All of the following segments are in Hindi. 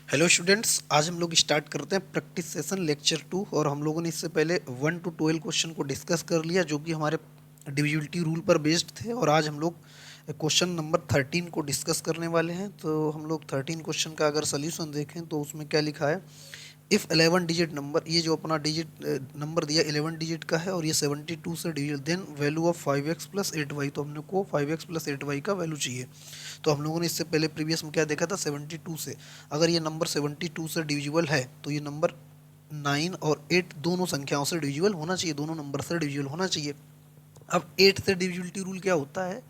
हेलो स्टूडेंट्स, आज हम लोग स्टार्ट करते हैं प्रैक्टिस सेशन लेक्चर 2। और हम लोगों ने इससे पहले 1 to 12 क्वेश्चन को डिस्कस कर लिया जो कि हमारे डिविजिबिलिटी रूल पर बेस्ड थे। और आज हम लोग क्वेश्चन नंबर 13 को डिस्कस करने वाले हैं। तो हम लोग 13 क्वेश्चन का अगर सोल्यूशन देखें तो उसमें क्या लिखा है, इफ़ 11 डिजिट नंबर, ये जो अपना डिजिट नंबर दिया 11 डिजिट का है और ये 72 से divisible, then value of 5x plus 8y। तो हमने को 5x प्लस 8y का वैल्यू चाहिए। तो हम लोगों ने इससे पहले प्रीवियस में क्या देखा था, 72 से। अगर ये नंबर 72 से डिविजिबल है तो ये नंबर 9 और 8 दोनों संख्याओं से डिविजिबल होना चाहिए, दोनों नंबर से डिविजिबल होना चाहिए। अब 8 से डिविजिबिलिटी रूल क्या होता है,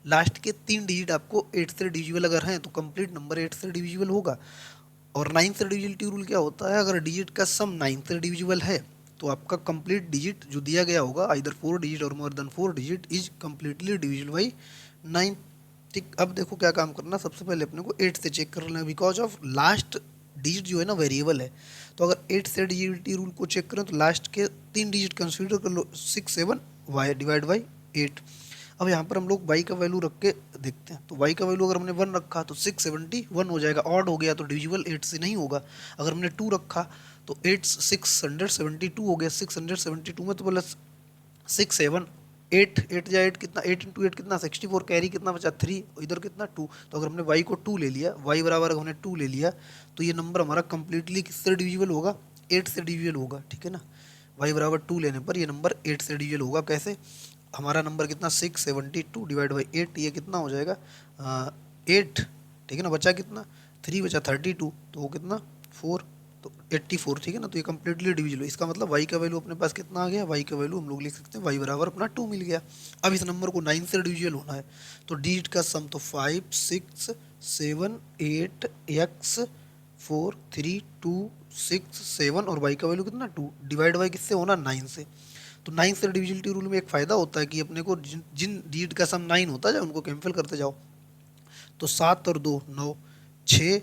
लास्ट के 3 डिजिट आपको 8 से डिविजिबल अगर हैं तो कंप्लीट नंबर 8 से डिविजिबल होगा। और 9 से डिविजिबिलिटी रूल क्या होता है, अगर डिजिट का सम 9 से डिविजिबल है तो आपका कंप्लीट डिजिट जो दिया गया होगा, आइदर 4 डिजिट और more than 4 digit, is completely divisible by 9। ठीक, अब देखो क्या काम करना, सबसे पहले अपने को 8 से चेक कर लेना, बिकॉज ऑफ लास्ट डिजिट जो है ना वेरिएबल है। तो अगर 8 से डिजिबिलिटी रूल को चेक करें तो लास्ट के 3 डिजिट कंसीडर कर लो, 6 7 वाई डिवाइड बाई 8। अब यहाँ पर हम लोग y का वैल्यू रख के देखते हैं। तो y का वैल्यू अगर हमने 1 रखा तो 671 हो जाएगा, ऑड हो गया तो डिविजिबल 8 से नहीं होगा। अगर हमने 2 रखा तो 8 672 हो गया, 672 में तो प्लस 6 7 8 8 या 8 कितना, 8 इंटू 8 कितना 64, कैरी कितना बचा 3, इधर कितना 2। तो अगर हमने y को 2 ले लिया, y बराबर अगर हमने 2 ले लिया तो ये नंबर हमारा कंप्लीटली किससे डिविजिबल होगा, 8 से डिविजिबल होगा। ठीक है ना, y बराबर 2 लेने पर ये नंबर 8 से डिविजिबल होगा। कैसे, हमारा नंबर कितना 672 डिवाइड बाई 8, ये कितना हो जाएगा 8। ठीक है ना, बचा कितना 3, बचा 32, तो वो कितना 4, तो 84। ठीक है ना, तो ये कम्प्लीटली डिविजिबल है। इसका मतलब y का वैल्यू अपने पास कितना आ गया, y का वैल्यू हम लोग लिख सकते हैं y बराबर अपना 2 मिल गया। अब इस नंबर को 9 से डिविजिबल होना है तो डिजिट का सम तो 5 6 7 8 x 4 3 2 6 7 और y का वैल्यू कितना 2, डिवाइड बाई किससे होना 9 से। तो 9 से डिविजिबिलिटी रूल में एक फ़ायदा होता है कि अपने को जिन जिन डिजिट का सम 9 होता है उनको कैंसिल करते जाओ। तो 7 और 2 9, 6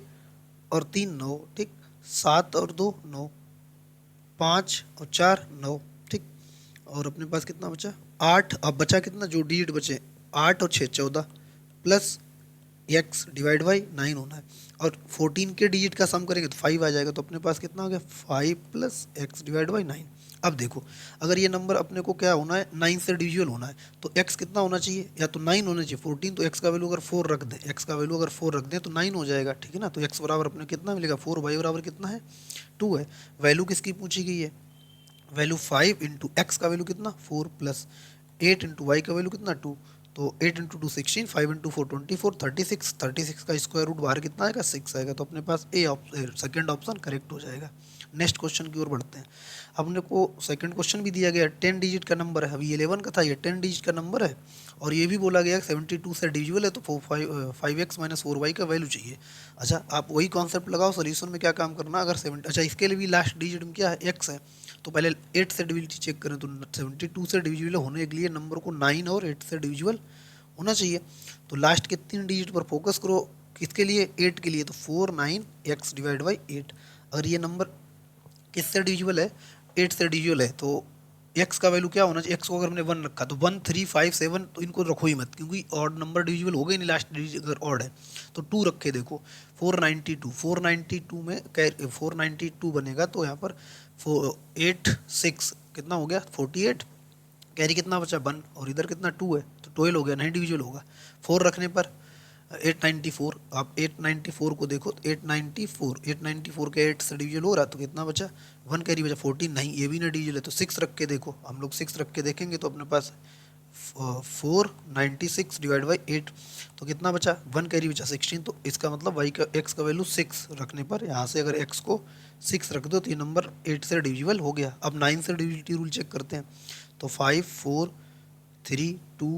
और 3 9, ठीक, 7 और 2 9, 5 और 4 9, ठीक। और अपने पास कितना बचा 8। अब बचा कितना, जो डिजिट बचे 8 और 6 14 प्लस एक्स डिवाइड बाई 9 होना है। और 14 के डिजिट का सम करेंगे तो 5 आ जाएगा। तो अपने पास कितना हो गया 5 प्लस एक्स डिवाइड बाई 9। अब देखो, अगर ये नंबर अपने को क्या होना है 9 से डिविजिबल होना है तो x कितना होना चाहिए, या तो 9 होना चाहिए 14, तो x का वैल्यू अगर 4 रख दें, x का वैल्यू अगर 4 रख दें तो 9 हो जाएगा। ठीक है ना, तो x बराबर अपने कितना मिलेगा 4, y बराबर कितना है 2 है। वैल्यू किसकी पूछी गई है, वैल्यू 5 इंटू एक्स का वैल्यू कितना 4 प्लस 8 इंटू वाई का वैल्यू कितना 2। तो 8 इंटू 2 16, 5 इंटू 4 24, 36, 36 का स्क्वायर रूट बाहर कितना आएगा 6 आएगा। तो अपने पास सेकंड ऑप्शन करेक्ट हो जाएगा। नेक्स्ट क्वेश्चन की ओर बढ़ते हैं। अपने को सेकंड क्वेश्चन भी दिया गया 10 डिजिट का नंबर है, अभी 11 का था, ये 10 डिजिट का नंबर है। और ये भी बोला गया 72 से डिविजिबल है तो 5x माइनस 4y का वैल्यू चाहिए। अच्छा, आप वही कॉन्सेप्ट लगाओ, सोल्यूशन में क्या काम करना, अगर 7, अच्छा इसके लिए भी लास्ट डिजिट में क्या है x है, तो पहले 8 से डिविजिबिलिटी चेक करें तो 72 से डिविजिबल होने के लिए नंबर को 9 और 8 से डिविजिबल होना चाहिए। तो लास्ट के 3 डिजिट पर फोकस करो, किसके लिए 8 के लिए, तो 4 9 x डिवाइड बाई 8। अगर ये नंबर किससे डिविजिबल है 8 से डिविजिबल है तो x का वैल्यू क्या होना चाहिए, x को अगर हमने 1 रखा तो 1 3 5 7, तो इनको रखो ही मत क्योंकि ऑड नंबर डिविजिबल हो गए नहीं, लास्ट डिजिट अगर ऑड है। तो 2 रखे, देखो 492 में 492 बनेगा तो यहाँ पर 8 6 कितना हो गया 48, कैरी कितना बचा 1 और इधर कितना 2 है तो 12 हो गया, नहीं डिविजिबल होगा। 4 रखने पर 894, आप 894 को देखो, 894 के 8 से डिविजन हो रहा तो कितना बचा 1, कैरी बचा 14, नहीं ये भी ना डिविजन है। तो 6 रख के देखो, हम लोग 6 रख के देखेंगे तो अपने पास 496 डिवाइड बाई 8, तो कितना बचा 1, कैरी बचा 16। तो इसका मतलब y का x का वैल्यू 6 रखने पर यहाँ से अगर x को 6 रख दो तो ये नंबर 8 से डिविजिबल हो गया। अब 9 से डिविजिबिलिटी रूल चेक करते हैं। तो 5 4 3 2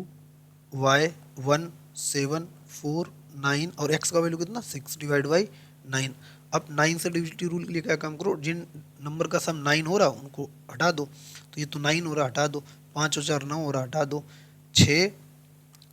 y 1 7 4 9 और x का वैल्यू कितना 6 डिवाइड बाई 9। अब 9 से डिविजिबिलिटी रूल के लिए क्या काम करो, जिन नंबर का सम 9 हो रहा उनको हटा दो। तो ये तो 9 हो रहा, हटा दो, 5 और 4 9 हो रहा, हटा दो, 6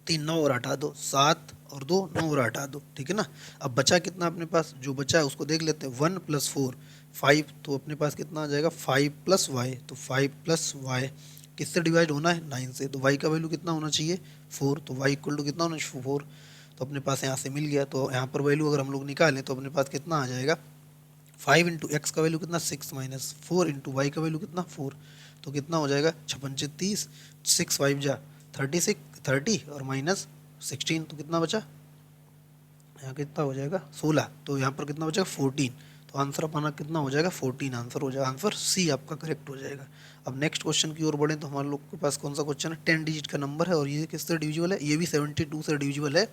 3 9 और हटा दो, 7 और 2 9 और हटा दो। ठीक है ना, अब बचा कितना अपने पास, जो बचा है उसको देख लेते हैं, 1 प्लस 4 5, तो अपने पास कितना आ जाएगा 5 प्लस वाई, तो 5 प्लस वाई किससे डिवाइड होना है 9 से, तो y का वैल्यू कितना होना चाहिए 4, तो y इक्वल टू कितना होना चाहिए 4। तो अपने पास यहाँ से मिल गया। तो यहाँ पर वैल्यू अगर हम लोग निकालें तो अपने पास कितना आ जाएगा 5 इंटू एक्स का वैल्यू कितना 6 माइनस 4 इंटू वाई का वैल्यू कितना 4, तो कितना हो जाएगा 56 30, 6 5 जा 36 30 और माइनस 16, तो कितना बचा यहाँ कितना हो जाएगा 16, तो यहाँ पर कितना बचेगा 14, तो आंसर अपना कितना हो जाएगा 14 आंसर हो जाएगा, आंसर सी आपका करेक्ट हो जाएगा। अब नेक्स्ट क्वेश्चन की ओर बढ़े तो हमारे लोग के पास कौन सा क्वेश्चन है, 10 डिजिट का नंबर है और ये किससे डिविजिबल है, ये भी 72 से डिविजिबल है।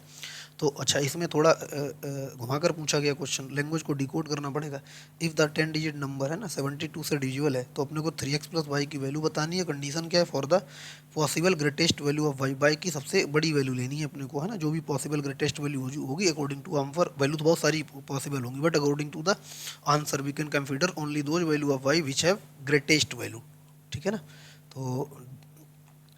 तो अच्छा इसमें थोड़ा घुमाकर पूछा गया क्वेश्चन, लैंग्वेज को डिकोड करना पड़ेगा। इफ़ द 10 डिजिट नंबर है ना 72 से डिविजिबल है तो अपने को 3x प्लस वाई की वैल्यू बतानी है। कंडीशन क्या है, for the possible greatest value of y, y की सबसे बड़ी वैल्यू लेनी है अपने को, है ना, जो भी पॉसिबल ग्रेटेस्ट वैल्यू होगी अकॉर्डिंग टू आंसर। वैल्यू तो बहुत सारी पॉसिबल होंगी but according to the answer we can consider only those value of y which have greatest value, ठीक है ना। तो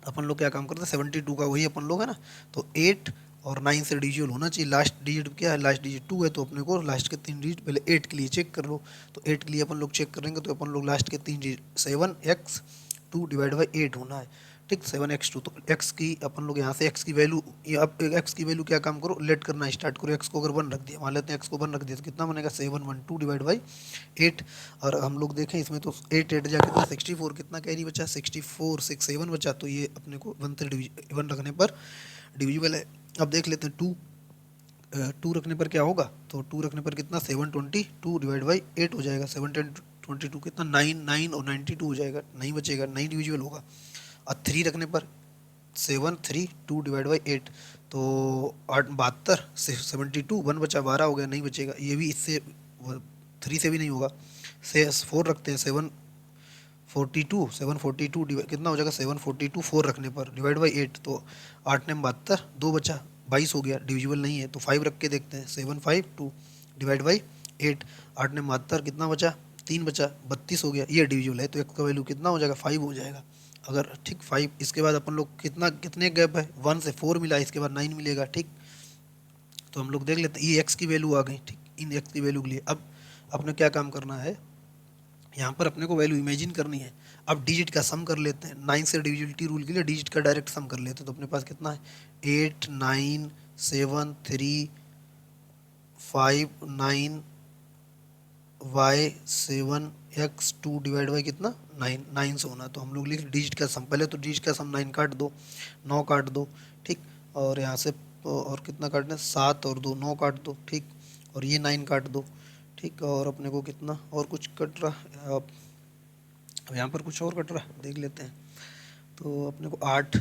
अपन लोग क्या काम करते हैं 72 का वही अपन लोग है ना, तो 8 और 9 से डिजिटल होना चाहिए। लास्ट डिजिट क्या है, लास्ट डिजिट 2 है, तो अपने को लास्ट के 3 डिजिट पहले 8 के लिए चेक कर लो। तो 8 के लिए अपन लोग चेक करेंगे तो अपन लोग लास्ट के 3 डिजिट 7x2 डिवाइड बाई 8 होना है, ठीक 7x2। तो x की अपन लोग यहाँ से x की वैल्यू, अब x की वैल्यू क्या काम करो लेट करना स्टार्ट करो। x को अगर 1 रख दिया, मान लेते हैं x को 1 रख दिया तो कितना बनेगा 712 डिवाइड बाई 8। और हम लोग देखें इसमें तो 8 8 जा कितना 64, कितना कैरी बचा 64, 6 7 बचा, तो ये अपने को 1 रखने पर डिविजिबल है। अब देख लेते हैं 2 रखने पर क्या होगा, तो 2 रखने पर कितना 722 डिवाइड बाई 8 हो जाएगा, 722 कितना 9 9 और 92 हो जाएगा, नहीं बचेगा, नहीं डिविजिबल होगा। और 3 रखने पर 732 डिवाइड बाई 8, तो 8 72 से 72 1 बचा 12 हो गया, नहीं बचेगा, ये भी इससे 3 से भी नहीं होगा। से 4 रखते हैं 742 कितना हो जाएगा 742 4 रखने पर डिवाइड बाई 8, तो 8 ने 72 2 बचा 22 हो गया, डिविजिबल नहीं है। तो 5 रख के देखते हैं 752 डिवाइड बाई 8, 8 ने 72 कितना बचा 3 बचा 32 हो गया, ये डिविजिबल है। तो x का वैल्यू कितना हो जाएगा 5 हो जाएगा। अगर ठीक 5, इसके बाद अपन लोग कितने गैप है 1 से 4 मिला, इसके बाद 9 मिलेगा, ठीक। तो हम लोग देख लेते हैं ये x की वैल्यू आ गई, ठीक, इन x की वैल्यू के लिए अब अपने क्या काम करना है, यहाँ पर अपने को वैल्यू इमेजिन करनी है। अब डिजिट का सम कर लेते हैं, 9 से डिविजिबिलिटी रूल के लिए डिजिट का डायरेक्ट सम कर लेते हैं। तो अपने पास कितना है 8 9 7 3 5 9 y 7 x 2 डिवाइड बाई कितना 9 9 से होना। तो हम लोग लिख डिजिट का सम, पहले तो डिजिट का सम 9 काट दो 9 काट दो, ठीक, और यहाँ से और कितना काटना है 7 और 2 9 काट दो, ठीक, और ये 9 काट दो, ठीक, और अपने को कितना और कुछ कट रहा है, अब यहाँ पर कुछ और कट रहा है देख लेते हैं। तो अपने को 8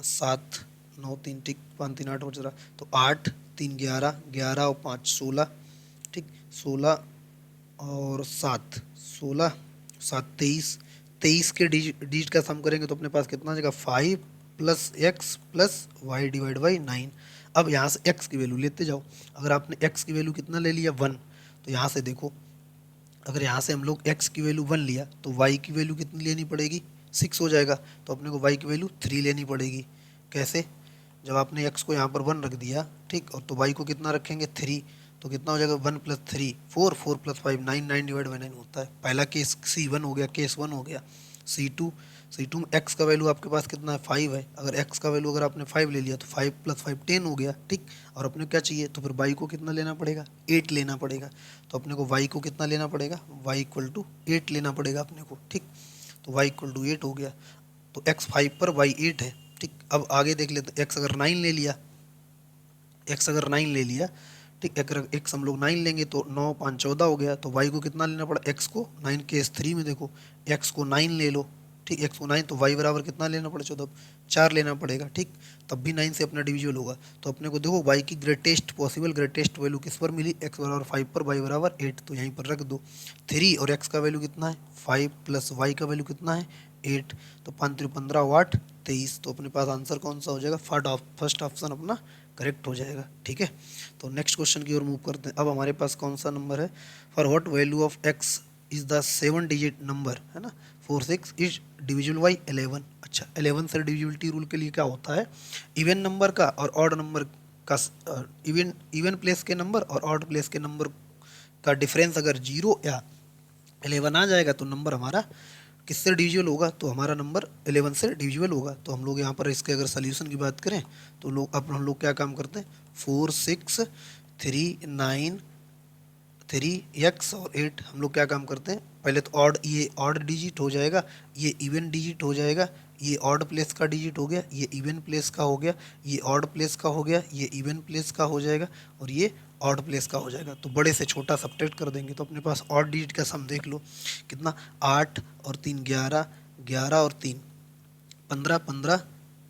7 9 3, ठीक, 5 3 8 बच रहा, तो 8 3 11 11 और 5 16, ठीक, 16 और 7 16 7 23 23 के डिजिट का सम करेंगे तो अपने पास कितना आ जाएगा 5 plus x plus y divide by 9। अब यहाँ से x की वैल्यू लेते जाओ, अगर आपने x की वैल्यू कितना ले लिया 1, तो यहाँ से देखो अगर यहाँ से हम लोग x की वैल्यू 1 लिया तो y की वैल्यू कितनी लेनी पड़ेगी 6 हो जाएगा, तो अपने को y की वैल्यू 3 लेनी पड़ेगी। कैसे, जब आपने x को यहाँ पर 1 रख दिया, ठीक, और तो y को कितना रखेंगे 3, तो कितना हो जाएगा 1 प्लस 3 4 4 प्लस 5 9 9 डिवाइड बाई 9 होता है। पहला केस C1 हो गया, केस 1 हो गया। C2 में x का वैल्यू आपके पास कितना है 5 है, अगर x का वैल्यू अगर आपने 5 ले लिया तो 5 प्लस 5 10 हो गया, ठीक, और अपने क्या चाहिए तो फिर y को कितना लेना पड़ेगा 8 लेना पड़ेगा। तो अपने को y को कितना लेना पड़ेगा y इक्वल टू 8 लेना पड़ेगा अपने को, ठीक, तो y इक्वल टू 8 हो गया। तो x 5 पर y 8 है, ठीक। अब आगे देख लेते, x अगर 9 ले लिया, x अगर 9 ले लिया, ठीक, अगर x हम लोग 9 लेंगे तो 9 5 14 हो गया, तो y को कितना लेना पड़ा x को 9 केस 3 में देखो x को 9 ले लो, ठीक, x को 9 तो y बराबर कितना लेना पड़ा 14 4 लेना पड़ेगा, ठीक, तब भी 9 से अपना डिविजिबल होगा। तो अपने को देखो y की ग्रेटेस्ट पॉसिबल ग्रेटेस्ट वैल्यू किस पर मिली x बराबर 5 पर y बराबर 8, तो यहीं पर रख दो 3 और x का वैल्यू कितना है 5 प्लस y का वैल्यू कितना है 8, तो 5 3 15 8 23, तो अपने पास आंसर कौन सा हो जाएगा फर्स्ट ऑप्शन अपना करेक्ट हो जाएगा, ठीक है। तो नेक्स्ट क्वेश्चन की ओर मूव करते हैं। अब हमारे पास कौन सा नंबर है, for what value of x is the 7 digit number, है ना, 46 इज डिविजिबल बाई 11। अच्छा 11 से डिविजिबिलिटी रूल के लिए क्या होता है, इवन नंबर का और ऑड नंबर का, इवन प्लेस के नंबर और ऑड प्लेस के नंबर का डिफरेंस अगर 0 या 11 आ जाएगा तो नंबर हमारा किससे डिविजिबल होगा, तो हमारा नंबर 11 से डिविजिबल होगा। तो हम लोग यहाँ पर इसके अगर सोल्यूशन की बात करें तो लोग अब हम लोग क्या काम करते हैं 4 6 3 9 3x और 8 हम लोग क्या काम करते हैं, पहले तो ऑड, ये ऑड डिजिट हो जाएगा, ये इवन डिजिट हो जाएगा, ये ऑड प्लेस का डिजिट हो गया, ये इवन प्लेस का हो गया, ये ऑड प्लेस का हो गया, ये इवन प्लेस का हो जाएगा और ये ऑड प्लेस का हो जाएगा। तो बड़े से छोटा सब्ट्रैक्ट कर देंगे तो अपने पास ऑड डिजिट का सम देख लो कितना, 8 और 3 11, 11 और 3 15, 15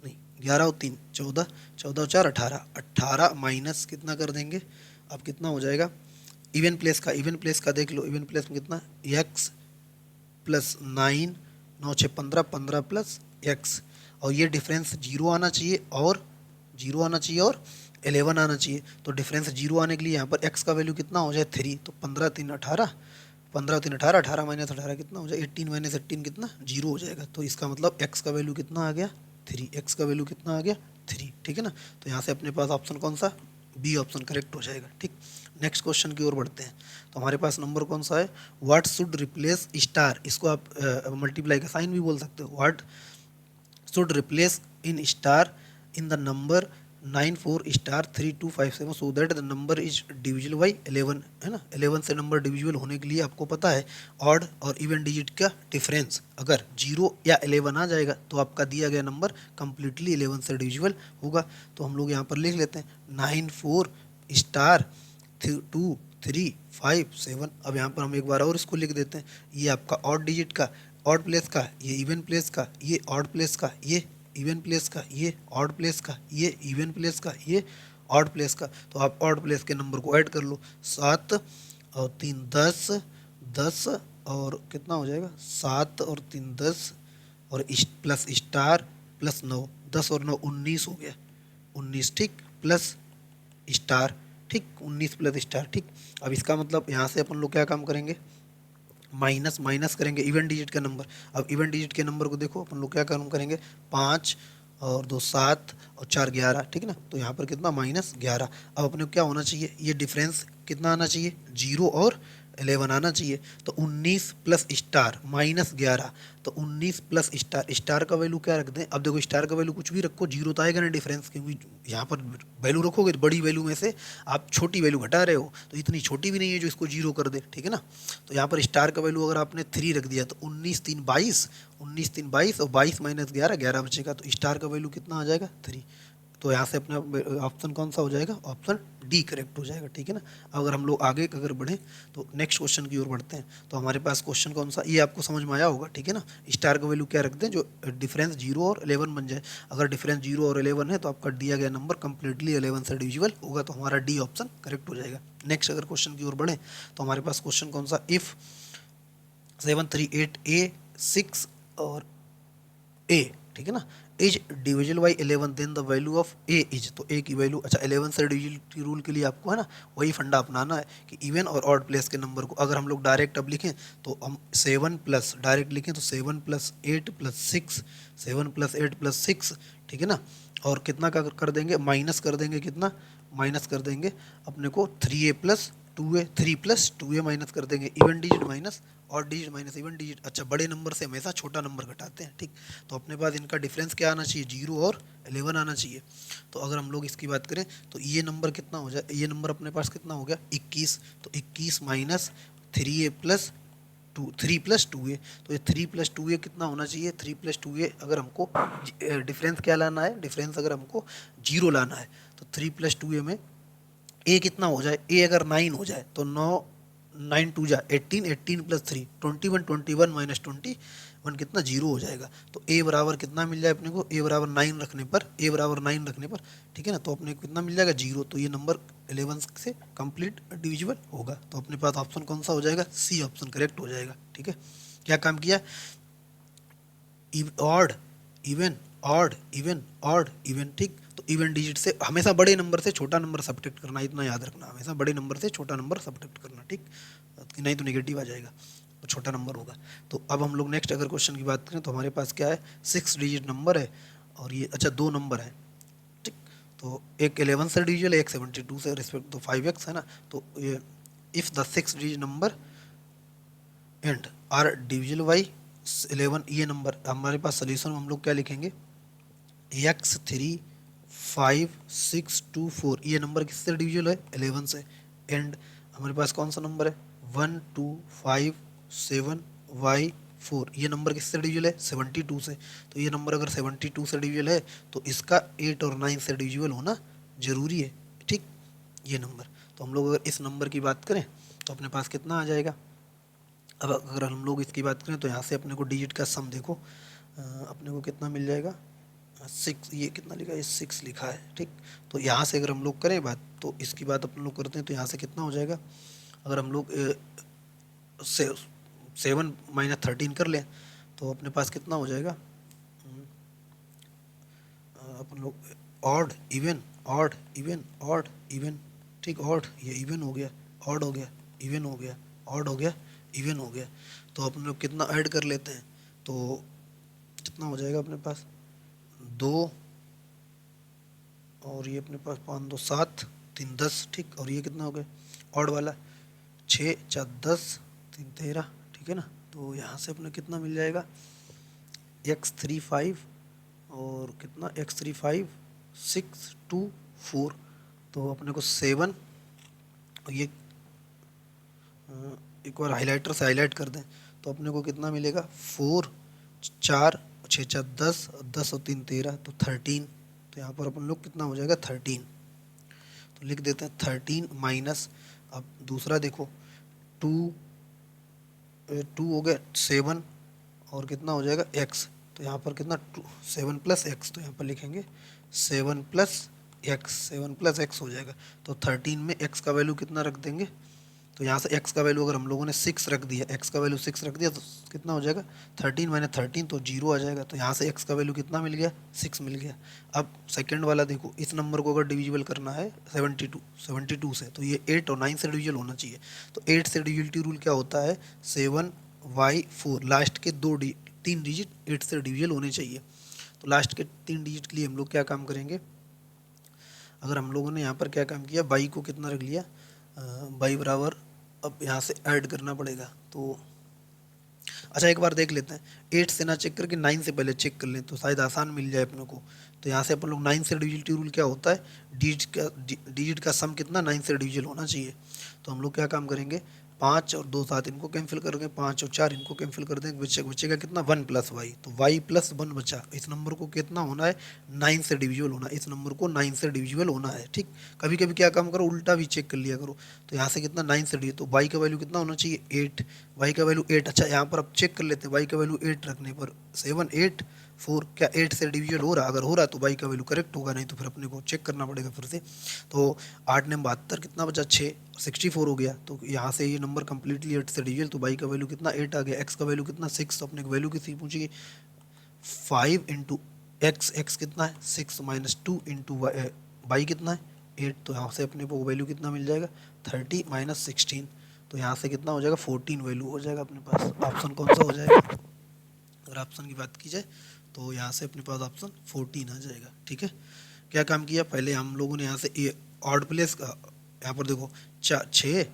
नहीं 11 और 3 14, 14 और 4 18, 18 माइनस कितना कर देंगे, अब कितना हो जाएगा, इवन प्लेस का, इवन प्लेस का देख लो, इवन प्लेस में कितना, x प्लस 9, 9 6 15, 15 प्लस x, और ये डिफरेंस जीरो आना चाहिए और जीरो आना चाहिए और 11 आना चाहिए। तो डिफरेंस जीरो आने के लिए यहाँ पर x का वैल्यू कितना हो जाए 3, तो 15 3 18, 15 3 18, 18 माइनस 18 कितना हो जाए 18 माइनस 18 कितना, जीरो हो जाएगा। तो इसका मतलब x का वैल्यू कितना आ गया 3, x का वैल्यू कितना आ गया 3, ठीक है ना। तो यहाँ से अपने पास ऑप्शन कौन सा, बी ऑप्शन करेक्ट हो जाएगा। ठीक, नेक्स्ट क्वेश्चन की ओर बढ़ते हैं। तो हमारे पास नंबर कौन सा है, व्हाट शुड रिप्लेस स्टार, इसको आप मल्टीप्लाई का साइन भी बोल सकते हो, what should replace in star in the number 94 star 3257 so that the number is divisible by 11, है ना। 11 से नंबर डिविजिबल होने के लिए आपको पता है ऑड और इवन डिजिट का डिफरेंस अगर 0 या 11 आ जाएगा तो आपका दिया गया नंबर कंप्लीटली 11 से डिविजिबल होगा। तो हम लोग यहाँ पर लिख लेते हैं 94 स्टार 2 3 5 7। अब यहाँ पर हम एक बार और इसको लिख देते हैं, ये आपका ऑड डिजिट का, ऑड प्लेस का, ये इवन प्लेस का, ये ऑड प्लेस का, ये इवन प्लेस का, ये ऑड प्लेस का, ये इवन प्लेस का, ये ऑड प्लेस का। तो आप ऑड प्लेस के नंबर को ऐड कर लो, 7 और 3 10, 10 और कितना हो जाएगा 7 और 3 10 और प्लस स्टार प्लस 9, 10 और 9 19 हो गया, 19 ठीक, प्लस स्टार ठीक, 19 प्लस स्टार ठीक। अब इसका मतलब यहाँ से अपन लोग क्या काम करेंगे, माइनस माइनस करेंगे इवन डिजिट का नंबर। अब इवन डिजिट के नंबर को देखो अपन लोग क्या काम करेंगे, 5 और 2 7 और 4 11, ठीक है ना। तो यहाँ पर कितना -11। अब अपने को क्या होना चाहिए, ये डिफरेंस कितना आना चाहिए 0 और 11 आना चाहिए। तो 19 प्लस स्टार -11, तो 19 प्लस स्टार, स्टार का वैल्यू क्या रख दें, अब देखो स्टार का वैल्यू कुछ भी रखो जीरो तो आएगा ना डिफरेंस, क्योंकि यहाँ पर वैल्यू रखोगे तो बड़ी वैल्यू में से आप छोटी वैल्यू घटा रहे हो, तो इतनी छोटी भी नहीं है जो इसको जीरो कर दे, ठीक है ना। तो यहाँ पर स्टार का वैल्यू अगर आपने 3 रख दिया तो 19 3 22, 19 3 22 और 22 माइनस 11 11 बचेगा, तो स्टार का वैल्यू कितना आ जाएगा 3। तो यहाँ से अपना ऑप्शन कौन सा हो जाएगा, ऑप्शन डी करेक्ट हो जाएगा, ठीक है ना। अगर हम लोग आगे अगर बढ़ें तो नेक्स्ट क्वेश्चन की ओर बढ़ते हैं। तो हमारे पास क्वेश्चन कौन सा, ये आपको समझ में आया होगा, ठीक है ना। स्टार का वैल्यू क्या रख दें जो डिफरेंस 0 और 11 बन जाए, अगर डिफरेंस 0 और 11 है तो आपका दिया गया नंबर कंप्लीटली 11 से डिविजिबल होगा, तो हमारा डी ऑप्शन करेक्ट हो जाएगा। नेक्स्ट अगर क्वेश्चन की ओर बढ़ें तो हमारे पास क्वेश्चन कौन सा, इफ़ 738A6 और ए, ठीक है ना, is divisible by 11 then the value of a is, तो ए की वैल्यू, अच्छा 11 से डिविजिबिलिटी रूल के लिए आपको है ना वही फंडा अपनाना है कि इवन और ऑड प्लेस के नंबर को अगर हम लोग डायरेक्ट अब लिखें तो हम 7 प्लस डायरेक्ट लिखें तो 7 प्लस 8 प्लस 6, 7 प्लस 8 प्लस 6, ठीक है ना। और कितना का कर देंगे, माइनस कर देंगे, कितना माइनस कर देंगे अपने को 3A plus 2A, 3 plus 2A minus कर देंगे, इवन डिजिट माइनस और डिजिट माइनस इवन डिजिट। अच्छा बड़े नंबर से हमेशा छोटा नंबर घटाते हैं, ठीक। तो अपने पास इनका डिफरेंस क्या आना चाहिए, 0 और 11 आना चाहिए। तो अगर हम लोग इसकी बात करें तो ये नंबर कितना हो जाए, ये नंबर अपने पास कितना हो गया 21, तो 21 minus 3A plus 3 plus 2A, तो ये 3 प्लस 2A कितना होना चाहिए, 3 प्लस 2A अगर हमको डिफरेंस क्या लाना है, डिफरेंस अगर हमको 0 लाना है तो 3 प्लस 2A में ए कितना हो जाए, ए अगर 9 हो जाए तो 9 9 2 जा 18, 18 प्लस 3 21, 21 माइनस 21 कितना 0 हो जाएगा। तो ए बराबर कितना मिल जाए अपने को, ए बराबर 9 रखने पर, ए बराबर 9 रखने पर, ठीक है ना, तो अपने को कितना मिल जाएगा 0। तो ये नंबर 11 से कंप्लीट डिविजिबल होगा। तो अपने पास ऑप्शन कौन सा हो जाएगा, सी ऑप्शन करेक्ट हो जाएगा, ठीक है। क्या काम किया, odd even, odd even, odd even, ठीक। तो इवन डिजिट से हमेशा बड़े नंबर से छोटा नंबर सब्ट्रैक्ट करना, इतना याद रखना, हमेशा बड़े नंबर से छोटा नंबर सब्ट्रैक्ट करना, ठीक, नहीं तो नेगेटिव आ जाएगा, तो छोटा नंबर होगा। तो अब हम लोग नेक्स्ट अगर क्वेश्चन की बात करें तो हमारे पास क्या है, 6 डिजिट नंबर है और ये अच्छा 2 नंबर है, ठीक। तो एक 11 से डिविजिबल, एक 72 से रिस्पेक्ट, तो 5x है ना। तो ये if the 6 digit number and are divisible by 11, ये नंबर हमारे पास सोल्यूशन में हम लोग क्या लिखेंगे, x3 5 6 2 4, ये नंबर किससे डिविजिबल है 11 से, एंड हमारे पास कौन सा नंबर है 1257y4, ये नंबर किससे डिविजिबल है 72 से। तो ये नंबर अगर 72 से डिविजिबल है तो इसका 8 और 9 से डिविजिबल होना जरूरी है, ठीक, ये नंबर। तो हम लोग अगर इस नंबर की बात करें तो अपने पास कितना आ जाएगा। अब अगर हम लोग इसकी बात करें तो यहाँ से अपने को डिजिट का सम देखो, अपने को कितना मिल जाएगा 6, ये कितना लिखा है 6 लिखा है, ठीक। तो यहाँ से अगर हम लोग करें बात तो इसकी बात अपन लोग करते हैं तो यहाँ से कितना हो जाएगा, अगर हम लोग 7 - 13 कर लें तो अपने पास कितना हो जाएगा, अपन लोग odd even odd even odd even, ठीक, ऑड ये इवन हो गया, ऑड हो गया, इवन हो गया, ऑड हो गया, इवन हो गया। तो अपन लोग कितना ऐड कर लेते हैं तो कितना हो जाएगा अपने पास 2 और ये अपने पास 5 2 7 3 10, ठीक। और ये कितना हो गया ऑड वाला 6 4 10 3 13, ठीक है ना। तो यहाँ से अपने कितना मिल जाएगा x35 और कितना x35 6 2 4। तो अपने को 7 और ये एक बार हाइलाइटर से हाईलाइट कर दें तो अपने को कितना मिलेगा 4 4 6 4 10 10 और 3 13, तो 13। तो यहाँ पर अपन लोग कितना हो जाएगा 13, तो लिख देते हैं 13 माइनस, अब दूसरा देखो 2 हो गया 7 और कितना हो जाएगा x, तो यहाँ पर कितना 7 प्लस x, तो यहाँ पर लिखेंगे 7 प्लस x हो जाएगा। तो 13 में x का वैल्यू कितना रख देंगे, तो यहाँ से x का वैल्यू अगर हम लोगों ने 6 रख दिया, x का वैल्यू 6 रख दिया तो कितना हो जाएगा 13 माइनस 13, तो 0 आ जाएगा। तो यहाँ से x का वैल्यू कितना मिल गया 6 मिल गया। अब सेकंड वाला देखो, इस नंबर को अगर डिविजिबल करना है 72 से तो ये 8 और 9 से डिविजिबल होना चाहिए। तो 8 से डिविजिबिलिटी रूल क्या होता है 7y4, लास्ट के 3 डिजिट 8 से डिविजिबल होने चाहिए। तो लास्ट के 3 डिजिट के लिए हम लोग क्या काम करेंगे, अगर हम लोगों ने यहाँ पर क्या काम किया y को कितना रख लिया y बराबर, अब यहाँ से ऐड करना पड़ेगा। तो अच्छा एक बार देख लेते हैं 8 से ना चेक करके 9 से पहले चेक कर लें तो शायद आसान मिल जाए अपने को। तो यहाँ से अपन लोग 9 से डिविजिबिलिटी रूल क्या होता है, डिजिट का सम कितना 9 से डिविजिबल होना चाहिए। तो हम लोग क्या काम करेंगे 5 और 2 7 इनको कैंसिल करेंगे, 5 और 4 इनको कैंसिल कर देंगे, बचेगा कितना 1 प्लस वाई, तो y प्लस 1 बचा। इस नंबर को कितना होना है 9 से डिविजिबल होना है, इस नंबर को 9 से डिविजिबल होना है, ठीक। कभी कभी क्या काम करो उल्टा भी चेक कर लिया करो। तो यहाँ से कितना 9 से डिविजिबल, तो y का वैल्यू कितना होना चाहिए 8, y का वैल्यू 8। अच्छा यहाँ पर अब चेक कर लेते हैं y का वैल्यू 8 रखने पर 7 8 4 क्या 8 से डिविजिबल हो रहा, अगर हो रहा तो y का वैल्यू करेक्ट होगा, नहीं तो फिर अपने को चेक करना पड़ेगा फिर से। तो 8 ने 72 कितना बचा 6 64 हो गया। तो यहाँ से ये नंबर कम्प्लीटली 8 से डिविजिबल, तो y का वैल्यू कितना 8 आ गया, x का वैल्यू कितना 6, तो अपने को वैल्यू कितनी पूछेगी 5 इंटू x कितना है 6 माइनस 2 इंटू y कितना है 8, तो यहाँ से अपने को वैल्यू कितना मिल जाएगा 30 माइनस 16, तो यहाँ से कितना हो जाएगा 14 वैल्यू हो जाएगा अपने पास। ऑप्शन कौन सा हो जाएगा, अगर ऑप्शन की बात की जाए तो यहाँ से अपने पास ऑप्शन 14 आ जाएगा, ठीक है। क्या काम किया पहले हम लोगों ने यहाँ से ये ऑड प्लेस का, यहाँ पर देखो 6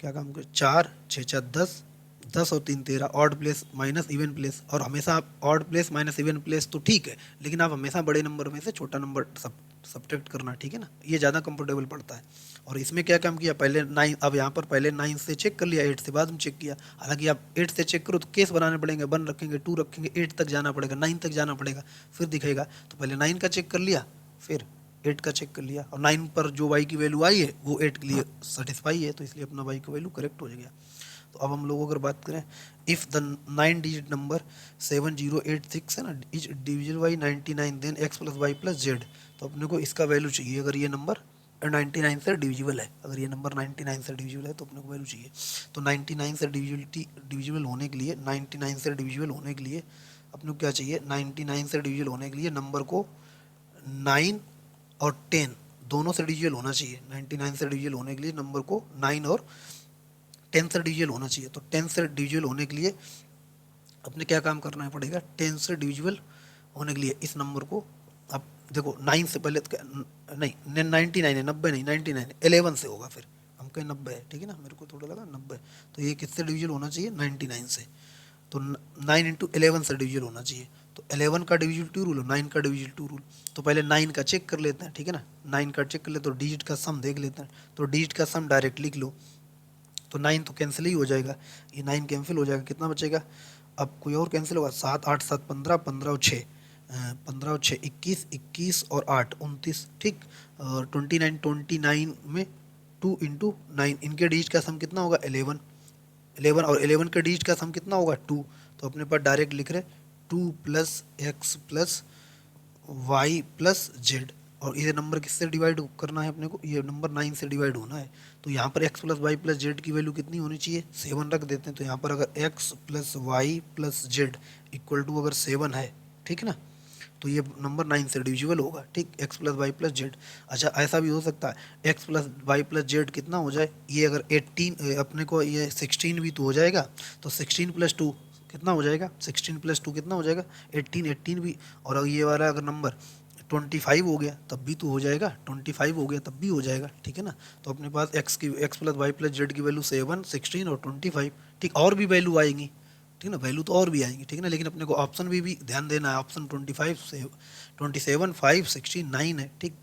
क्या काम कर 4 6 4 10 10 और 3 13, odd place minus even place, और हमेशा आप odd place minus even place तो ठीक है, लेकिन आप हमेशा बड़े नंबर में से छोटा नंबर सब्ट्रैक्ट करना, ठीक है ना, ये ज़्यादा कंफर्टेबल पड़ता है। और इसमें क्या काम किया पहले 9, अब यहाँ पर पहले 9 से चेक कर लिया, 8 से बाद में चेक किया। हालांकि आप 8 से चेक करो तो केस बनाने पड़ेंगे, 1 रखेंगे 2 रखेंगे, 8 तक जाना पड़ेगा, 9 तक जाना पड़ेगा फिर दिखेगा। तो पहले 9 का चेक कर लिया फिर 8 का चेक कर लिया, और 9 पर जो y की वैल्यू आई है वो 8 के लिए सेटिस्फाई है, तो इसलिए अपना y का वैल्यू करेक्ट हो गया। तो अब हम लोग अगर बात करें इफ़ द 9 डिजिट नंबर 7086 है ना is divisible by 99 then x plus y plus z, तो अपने को इसका वैल्यू चाहिए। अगर ये नंबर 99 से डिविजिबल है, अगर ये नंबर 99 से डिविजिबल है तो अपने को वैल्यू चाहिए। तो 99 से डिविजिबल होने के लिए 99 से डिविजिबल होने के लिए अपने को क्या चाहिए 99 से डिविजिबल होने के लिए नंबर को 9 और 10 दोनों से डिविजिबल होना चाहिए। 99 से डिविजिबल होने के लिए नंबर को 9 और 10 से डिविजिबल होना चाहिए। तो 10 से डिविजिबल होने के लिए अपने क्या काम करना पड़ेगा 10 से डिविजिबल होने के लिए इस नंबर को, अब देखो 9 से पहले नहीं 99 है 90 नहीं 99 है 11 से होगा, फिर हम कहें 90 है, ठीक है ना, मेरे को थोड़ा लगा 90, तो ये किससे डिविजिबल होना चाहिए 99 से। तो 9 इंटू 11 से डिविजिबल होना चाहिए। तो 11 का डिविजिबिलिटी रूल और 9 का डिविजिबिलिटी रूल, तो पहले 9 का चेक कर लेते हैं, ठीक है ना, 9 का चेक कर लेते तो डिजिट का सम देख लेते हैं। तो डिजिट का सम डायरेक्ट लिख लो तो 9 तो कैंसिल ही हो जाएगा, ये 9 कैंसिल हो जाएगा, कितना बचेगा? अब कोई और कैंसिल होगा, 7 8 7 15, 15 और 6 15 और 6 21, 21 और 8 29, ठीक। और 29 29 में 2 इंटू 9, इनके डिजिट का सम कितना होगा? 11, 11 और 11 के डिजिट का सम कितना होगा? 2। तो अपने पास डायरेक्ट लिख रहे 2 plus x plus y plus z, और ये नंबर किससे डिवाइड करना है अपने को? ये नंबर 9 से डिवाइड होना है। तो यहाँ पर x plus y plus z की वैल्यू कितनी होनी चाहिए? 7 रख देते हैं। तो यहाँ पर अगर x plus y plus z equal to अगर 7 है, ठीक है ना, तो ये नंबर 9 से डिविजिबल होगा, ठीक। x plus y plus z. अच्छा, ऐसा भी हो सकता है x plus y plus z कितना हो जाए? ये अगर 18 अपने को ये 16 भी तो हो जाएगा, तो 16 प्लस 2 कितना हो जाएगा? 16 प्लस 2 कितना हो जाएगा? 18, 18 भी। और अगर ये वाला अगर नंबर 25 हो गया तब भी तो हो जाएगा, 25 हो गया तब भी हो जाएगा, ठीक है ना। तो अपने पास x plus y plus z की वैल्यू 7, 16 और 25, ठीक। और भी वैल्यू आएंगी, ठीक है ना, वैल्यू तो और भी आएंगी, ठीक है ना, लेकिन अपने को ऑप्शन भी ध्यान देना है। ऑप्शन 25 से 27 5 16 9 है, ठीक।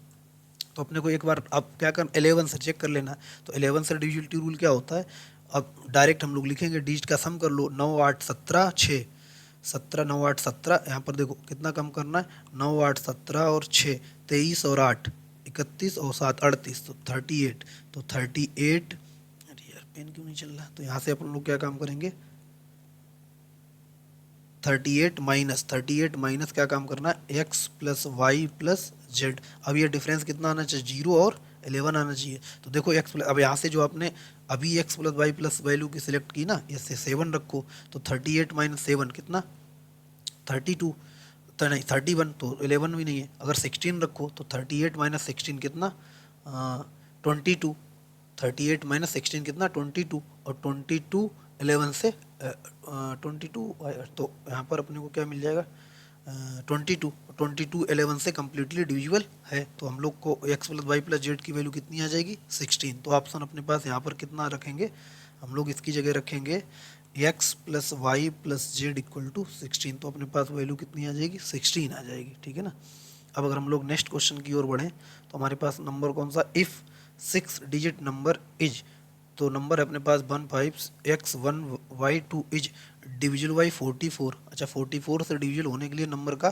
तो अपने को एक बार अब क्या कर 11 से चेक कर लेना। तो 11 से डिविजिबिलिटी रूल क्या होता है? अब डायरेक्ट हम लोग लिखेंगे, डिजिट का सम कर लो, 9 8 17 6, 17 9 8 17, यहाँ पर देखो कितना कम करना है, 9 8 17 और 6 23 और 8 31 और 7 38, तो 38, तो 38, अरे यार पेन क्यों नहीं चल रहा? तो यहाँ से अपन लोग क्या काम करेंगे, 38 माइनस क्या काम करना है? X plus y plus z. अब ये डिफरेंस कितना आना चाहिए? 0 और 11 आना चाहिए। तो देखो एक्स प्लस, अब यहाँ से जो आपने अभी x plus y plus value की सिलेक्ट की ना, इससे 7 रखो, तो 38 माइनस 7 कितना? 32, तो नहीं 31, तो 11 भी नहीं है। अगर 16 रखो तो 38 माइनस 16 कितना? 22, 38 माइनस 16 कितना? 22, और 22 11 से 22, तो यहाँ पर अपने को क्या मिल जाएगा? 22, 22 11 से कम्प्लीटली डिविजिबल है। तो हम लोग को x plus y plus z की वैल्यू कितनी आ जाएगी? 16। तो ऑप्शन अपने पास यहाँ पर कितना रखेंगे? हम लोग इसकी जगह रखेंगे x plus y plus z equal to 16। तो अपने पास वैल्यू कितनी आ जाएगी? 16 आ जाएगी, ठीक है ना। अब अगर हम लोग नेक्स्ट क्वेश्चन की ओर बढ़ें तो हमारे पास नंबर कौन सा? इफ़ 6 डिजिट नंबर इज, तो नंबर है अपने पास 15x1y2 इज डिविजिबल बाई 44। अच्छा, 44 से डिविजिबल होने के लिए नंबर का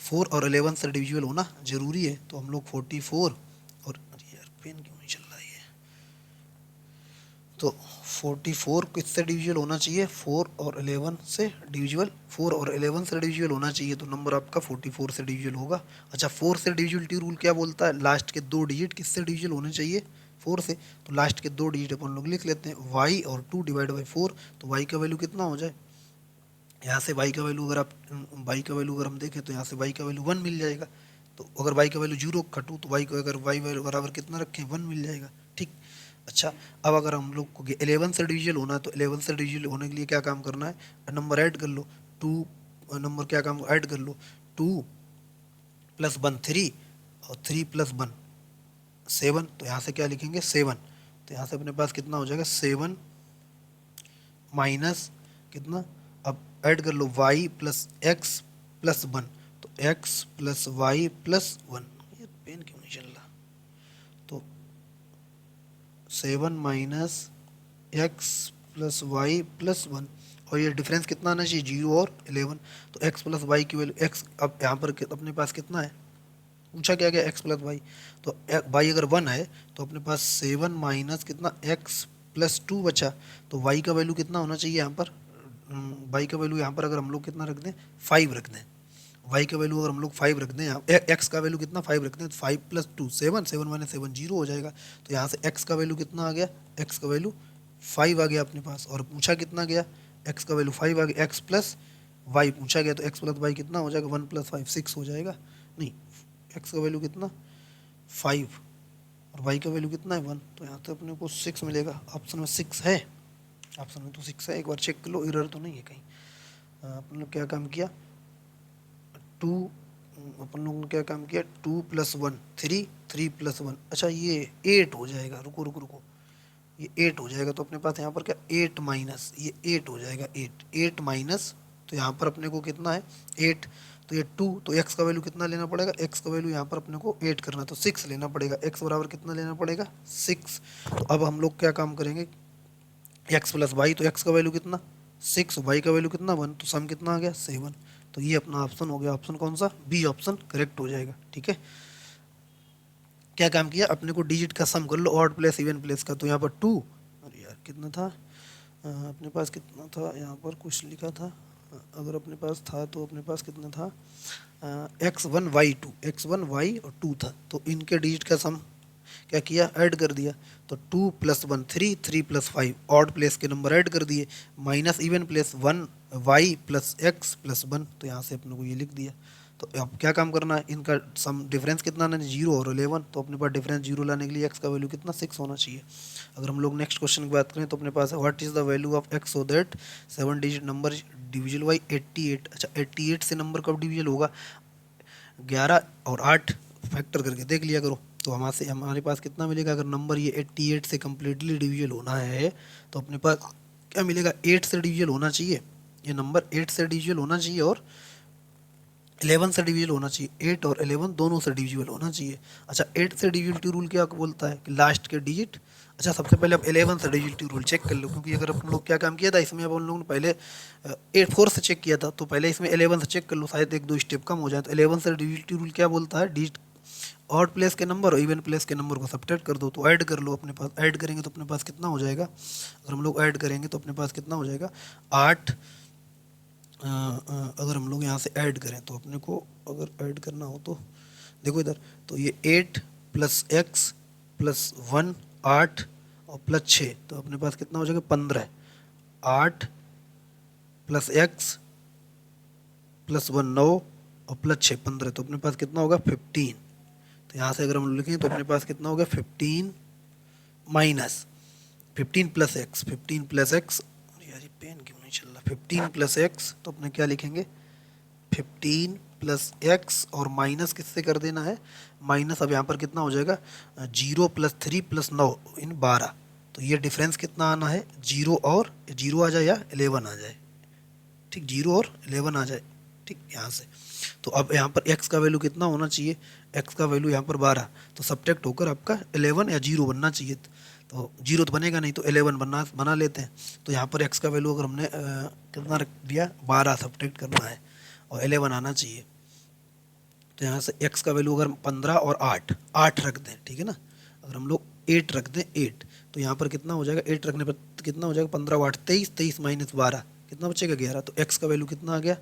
4 और 11 से डिविजिबल होना जरूरी है। तो हम लोग 44 और, अरे यार पेन क्यों नहीं चल रहा है? तो 44 किससे डिविजिबल होना चाहिए? 4 और 11 से डिविजिबल, 4 और 11 से डिविजिबल होना चाहिए, तो नंबर आपका 44 से डिविजिबल होगा। अच्छा, 4 से डिविजिबिलिटी रूल क्या बोलता है? लास्ट के 2 डिजिट किससे डिविजिबल होने चाहिए? 4 से। तो लास्ट के 2 डिजिट अपन लोग लिख लेते हैं, y और 2 डिवाइड बाई 4। तो y का वैल्यू कितना हो जाए? यहाँ से y का वैल्यू अगर आप y का वैल्यू अगर हम देखें तो यहाँ से y का वैल्यू 1 मिल जाएगा। तो अगर y का वैल्यू 0 कटूँ तो y को अगर y वैल्यू बराबर कितना रखें? 1 मिल जाएगा, ठीक। अच्छा, अब अगर हम लोग को 11 से डिविजिबल होना है तो 11 से डिविजिबल होने के लिए क्या काम करना है? नंबर ऐड कर लो, 2 नंबर क्या काम ऐड कर लो, 2 प्लस 1 3 और 3 प्लस 1 7। तो यहाँ से क्या लिखेंगे? 7। तो यहाँ से अपने पास कितना हो जाएगा? 7 माइनस कितना? अब ऐड कर लो y प्लस एक्स प्लस 1, तो x प्लस वाई प्लस 1। ये पेन क्यों नहीं चल रहा? तो 7 minus x plus y plus 1, और ये डिफरेंस कितना आना चाहिए? 0 और 11। तो x प्लस वाई की वैल्यू x, अब यहाँ पर अपने पास कितना है? पूछा क्या गया? x plus y. तो y अगर 1 है तो अपने पास 7 माइनस कितना? x प्लस 2 बचा। तो y का वैल्यू कितना होना चाहिए यहाँ पर? y का वैल्यू यहाँ पर अगर हम लोग कितना रख दें? 5 रख दें। y का वैल्यू अगर हम लोग 5 रख दें, यहाँ x का वैल्यू कितना? 5 रख दें, तो 5 प्लस 2 7, 7 माइनस 7 0 हो जाएगा। तो यहाँ से x का वैल्यू कितना आ गया? x का वैल्यू 5 आ गया अपने पास, और पूछा कितना गया? x का वैल्यू 5 आ गया, x प्लस वाई पूछा गया, तो x प्लस वाई कितना हो जाएगा? 1 प्लस 5 6 हो जाएगा। नहीं, x का वैल्यू कितना? 5, और y का वैल्यू कितना है? 1। तो यहाँ तो अपने को 6 मिलेगा। ऑप्शन में 6 है, ऑप्शन में तो 6 है। एक बार चेक कर लो, एरर तो नहीं है कहीं। अपन लोग क्या काम किया? 2, अपन लोगों ने क्या काम किया? 2 प्लस 1 3, 3 प्लस 1, अच्छा ये 8 हो जाएगा। रुको रुको रुको, ये 8 हो जाएगा। तो अपने पास यहाँ पर क्या? 8 माइनस, ये 8 हो जाएगा, 8 माइनस, तो यहाँ पर अपने को कितना है? 8। तो ये 2, तो x का वैल्यू कितना लेना पड़ेगा? x का वैल्यू यहाँ पर अपने को 8 करना, तो 6 लेना पड़ेगा। x बराबर कितना लेना पड़ेगा? 6। तो अब हम लोग क्या काम करेंगे? एक्स प्लस वाई, तो एक्स का वैल्यू कितना 6, वाई का वैल्यू कितना 1, तो सम कितना आ गया 7। तो ये अपना ऑप्शन हो गया, ऑप्शन कौन सा, बी ऑप्शन करेक्ट हो जाएगा। ठीक है, क्या काम किया, अपने को डिजिट का सम कर लो, ऑड प्लस इवन प्लस का। तो यहाँ पर 2, अरे यार कितना था, अपने पास कितना था, यहाँ पर कुछ लिखा था, अगर अपने पास था तो अपने पास कितना था, x1 y2, x1 y और 2 था। तो इनके डिजिट का सम क्या किया, ऐड कर दिया। तो 2 + 1 3, 3 + 5 ऑड प्लेस के नंबर ऐड कर दिए, minus even place 1 y + x + 1। तो यहाँ से अपने को ये लिख दिया। तो अब क्या काम करना है, इनका सम डिफरेंस कितना आना है, 0 और 11। तो अपने पास डिफरेंस 0 लाने के लिए x का वैल्यू कितना 6 होना चाहिए। अगर हम लोग नेक्स्ट क्वेश्चन की बात करें तो अपने पास है what is the value of x so that 7 digit number डिविजल by 88। अच्छा 88 से नंबर कब डिविजल होगा, 11 और 8 फैक्टर करके देख लिया करो। तो हमारे पास कितना मिलेगा, अगर नंबर ये 88 से कम्प्लीटली डिविजल होना है तो अपने पास क्या मिलेगा, 8 से डिविजल होना चाहिए, ये नंबर 8 से डिविजल होना चाहिए और 11 से डिविजल होना चाहिए, 8 और 11 दोनों से डिविजिबल होना चाहिए। अच्छा 8 से डिविजिबिलिटी रूल क्या बोलता है कि लास्ट के डिजिट, अच्छा सबसे पहले आप 11 से डिविजिबिलिटी रूल चेक कर लो, क्योंकि अगर अपन लोग क्या काम किया था इसमें, अपन लोगों ने पहले 4 से चेक किया था, तो पहले इसमें 11 से चेक कर लो, शायद 1-2 स्टेप कम हो जाए। तो 11 से डिविजिबिलिटी रूल क्या बोलता है, डिजिट ऑड प्लेस के नंबर और इवन प्लेस के नंबर को सब्ट्रैक्ट कर दो। तो ऐड कर लो, अपने पास ऐड करेंगे तो अपने पास कितना हो जाएगा, अगर हम लोग ऐड करेंगे तो अपने पास कितना हो जाएगा 8। अगर हम लोग यहाँ से ऐड करें तो अपने को अगर ऐड करना हो तो देखो इधर, तो ये 8 + x + 1 8 और +6, तो अपने पास कितना हो जाएगा 15। 8 + x + 1 9 और +6 15, तो अपने पास कितना होगा 15। तो यहाँ से अगर हम लिखें तो अपने पास कितना होगा 15 माइनस 15 + x, 15 + x, यार ये पेन क्यों नहीं चल रहा, 15 + x, तो अपने क्या लिखेंगे 15 + x और माइनस किससे कर देना है, माइनस अब यहाँ पर कितना हो जाएगा 0 + 3 + 9 इन 12। तो ये डिफरेंस कितना आना है, 0 और 0 आ जाए या 11 आ जाए, ठीक 0 और 11 आ जाए, ठीक यहाँ से। तो अब यहाँ पर x का वैल्यू कितना होना चाहिए, x का वैल्यू यहाँ पर 12, तो सब्ट्रैक्ट होकर आपका 11 या 0 बनना चाहिए। तो 0 तो बनेगा नहीं, तो 11 बना लेते हैं। तो यहाँ पर x का वैल्यू अगर हमने कितना रख दिया 12 सब्ट्रैक्ट करना है और 11 आना चाहिए। तो यहाँ से x का वैल्यू अगर 15 और 8 रख दें, ठीक है ना, अगर हम लोग 8 रख दें 8, तो यहाँ पर कितना हो जाएगा 8 रखने पर कितना हो जाएगा 15 और 8 23, 23 माइनस 12 कितना बचेगा 11। तो x का वैल्यू कितना आ गया,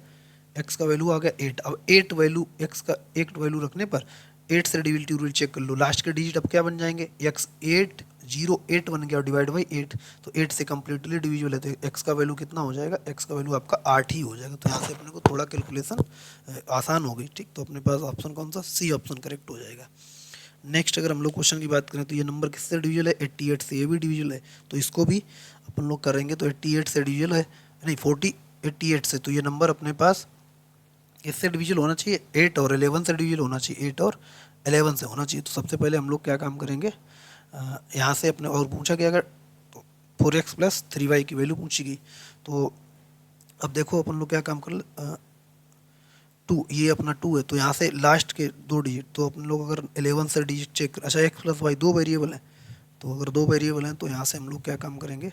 x का वैल्यू आ गया 8। अब 8 वैल्यू x का 8 वैल्यू रखने पर 8 से डिविजिबिलिटी रूल चेक कर लो, लास्ट के डिजिट अब क्या बन जाएंगे, x 8 0 8 बन गया डिवाइड बाई 8, तो 8 से कम्प्लीटली डिविजिबल है, तो x का वैल्यू कितना हो जाएगा, x का वैल्यू आपका 8 ही हो जाएगा। तो यहाँ से अपने को थोड़ा कैलकुलेशन आसान हो गई, ठीक। तो अपने पास ऑप्शन कौन सा, सी ऑप्शन करेक्ट हो जाएगा। नेक्स्ट अगर हम लोग क्वेश्चन की बात करें तो ये नंबर किससे डिविजल है, 88 से, ये भी डिविजल है, तो इसको भी अपन लोग करेंगे। तो 88 से डिविजल है, नहीं 88 से, तो ये नंबर अपने पास किससे डिविजल होना चाहिए, 8 और 11 से डिविजल होना चाहिए, 8 और 11 से होना चाहिए। तो सबसे पहले हम लोग क्या काम करेंगे, यहाँ से अपने, और पूछा गया अगर 4x + 3y की वैल्यू पूछी गई, तो अब देखो अपन लोग क्या काम कर 2, ये अपना 2 है, तो यहाँ से लास्ट के 2 डिजिट, तो अपन लोग अगर 11 से डिजिट चेक कर, अच्छा x + y 2 वेरिएबल हैं, तो अगर 2 वेरिएबल हैं तो यहाँ से हम लोग क्या काम करेंगे,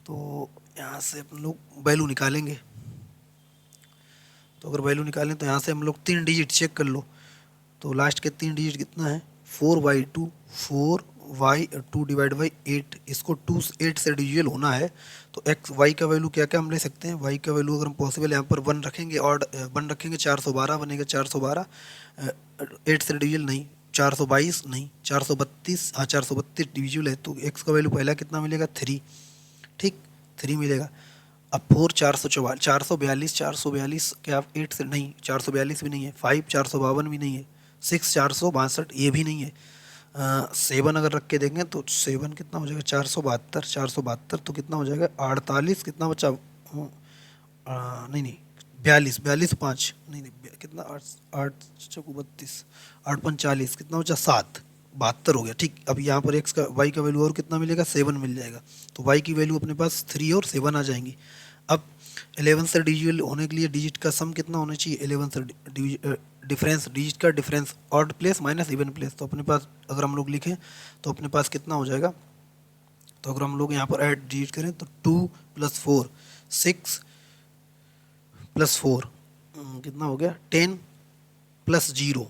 तो यहाँ से अपन लोग वैल्यू निकालेंगे। तो अगर वैल्यू निकालें तो यहाँ से हम लोग 3 डिजिट चेक कर लो, तो लास्ट के 3 डिजिट कितना है 4y2, 4y2 डिवाइड बाई 8, इसको 8 से डिविजल होना है। तो x y का वैल्यू क्या क्या हम ले सकते हैं, y का वैल्यू अगर हम पॉसिबल यहाँ पर 1 रखेंगे, और 1 रखेंगे 412 बनेगा, 412 8 से डिविजल नहीं, 422 नहीं, 432, हाँ 432 डिविजल है, तो x का वैल्यू पहला कितना मिलेगा 3, ठीक 3 मिलेगा। अब 4 444 442 क्या 8 से नहीं, 442 भी नहीं है, 5 452 भी नहीं है, 6 462 ये भी नहीं है, 7 अगर रख के देखें तो 7 कितना हो जाएगा 472 तो कितना हो जाएगा 48, कितना बचा नहीं नहीं 42 5 नहीं नहीं कितना 8 8 चौको 32 8 5 40 कितना बचा 7 72 हो गया, ठीक। अब यहाँ पर x का y का वैल्यू और कितना मिलेगा 7 मिल जाएगा, तो y की वैल्यू अपने पास 3 और 7 आ जाएंगी। अब 11 से डिविजिबल होने के लिए डिजिट का सम कितना होना चाहिए, 11 से डिफरेंस, डिजिट का difference odd place minus even place, तो अपने पास अगर हम लोग लिखें तो अपने पास कितना हो जाएगा, तो अगर हम लोग यहाँ पर ऐड डिजिट करें तो 2 + 4 6 + 4 कितना हो गया 10 + 0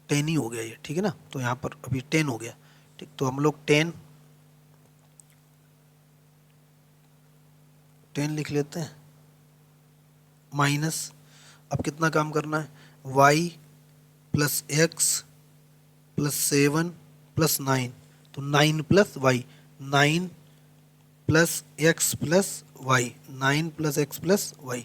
10 ही हो गया ये, ठीक है ना। तो यहाँ पर अभी 10 हो गया, ठीक। तो हम लोग 10 लिख लेते हैं माइनस, अब कितना काम करना है, y + x + 7 + 9, तो 9 + y, 9 + x + y, 9 + x + y।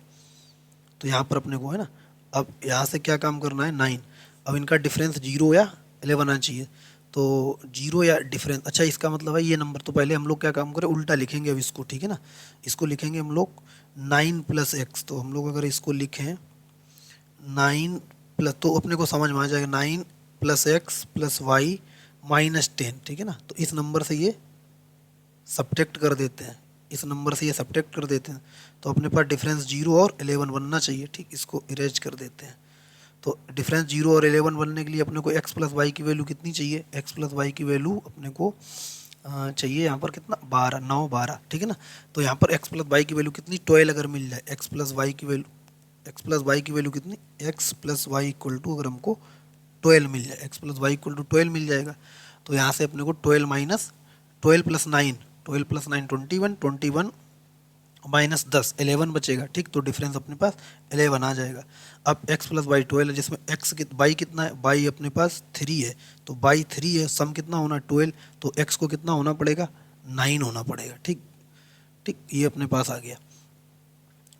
तो यहाँ पर अपने को है ना, अब यहाँ से क्या काम करना है 9, अब इनका डिफरेंस 0 या 11 आना चाहिए, तो 0 या डिफरेंस, अच्छा इसका मतलब है ये नंबर, तो पहले हम लोग क्या काम करें उल्टा लिखेंगे अब इसको, ठीक है ना। इसको लिखेंगे हम लोग 9 + x, तो हम लोग अगर इसको लिखें 9 प्लस, तो अपने को समझ में आ जाएगा 9 + x + y - 10, ठीक है ना। तो इस नंबर से ये सब्ट्रैक्ट कर देते हैं, इस नंबर से ये सब्ट्रैक्ट कर देते हैं, तो अपने पास डिफरेंस 0 और 11 बनना चाहिए, ठीक। इसको इरेज कर देते हैं, तो डिफरेंस 0 और 11 बनने के लिए अपने को x + y की वैल्यू कितनी चाहिए, x + y की वैल्यू अपने को चाहिए यहाँ पर कितना 12, 9 12, ठीक है ना। तो यहाँ पर x + y की वैल्यू कितनी 12 अगर मिल जाए, x + y की वैल्यू, x + y की वैल्यू कितनी, x + y = अगर हमको 12 मिल जाए, x + y = 12 मिल जाएगा, तो यहाँ से अपने को 12 - 12 + 9, 12 + 9 21, 21 - 10 11 बचेगा, ठीक। तो डिफरेंस अपने पास 11 आ जाएगा। अब x + y 12 है, जिसमें y कितना है, y अपने पास 3 है, तो y 3 है, सम कितना होना 12, तो x को कितना होना पड़ेगा 9 होना पड़ेगा, ठीक ठीक, ये अपने पास आ गया।